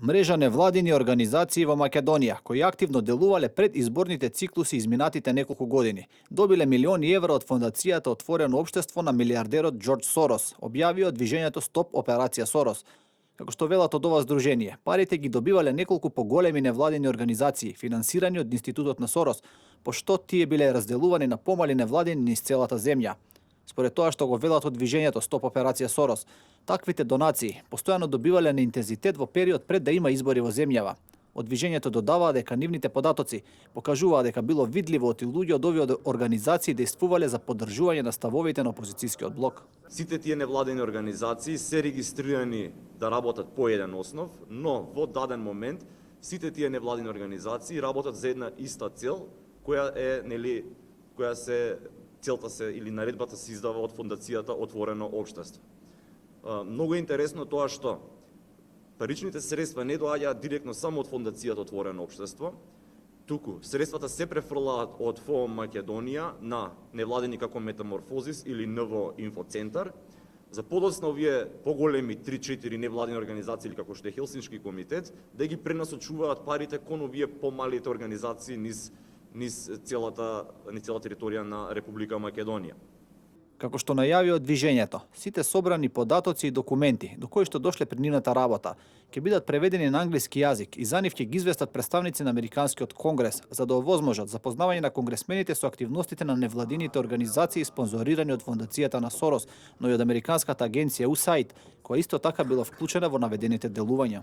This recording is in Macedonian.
Мрежа невладини организации во Македонија, кои активно делувале пред изборните циклуси изминатите неколку години, добиле милиони евра од фондацијата Отворено општество на милиардерот Џорџ Сорос, објавио движењето Стоп Операција Сорос. Како што велат од ова здружение, парите ги добивале неколку поголеми невладини организации, финансирани од Институтот на Сорос, пошто тие биле разделувани на помали невладини низ целата земја. Според тоа што го велат од движењето Стоп Операција Сорос, таквите донации постојано добивале на интензитет во период пред да има избори во земјава. Од движењето додаваа дека нивните податоци покажуваа дека било видливо оти луѓе од овие организации действувале за поддржување на ставовите на опозицијскиот блок. Сите тие невладени организации се регистрирани да работат по еден основ, но во даден момент сите тие невладени организации работат за една иста цел, која е целта се или наредбата се издава од фондацијата Отворено општество. Многу е интересно тоа што паричните средства не доаѓаат директно само од фондацијата Отворено општество, туку средствата се префрлаат од ФОМ Македонија на невладени како Метаморфозис или НВО Инфоцентар. За подоцна овие поголеми 3-4 невладени организации или како што е Хелсиншки комитет да ги пренасочуваат парите кон овие помалите организации низ целата територија на Република Македонија. Како што најавио движењето, сите собрани податоци и документи до кои што дошле при нивната работа ќе бидат преведени на англиски јазик и за нив ќе ги известат представници на Американскиот конгрес за да овозможат запознавање на конгресмените со активностите на невладините организации спонзорирани од фондацијата на Сорос, но и од Американската агенција USAID, која исто така била вклучена во наведените делувања.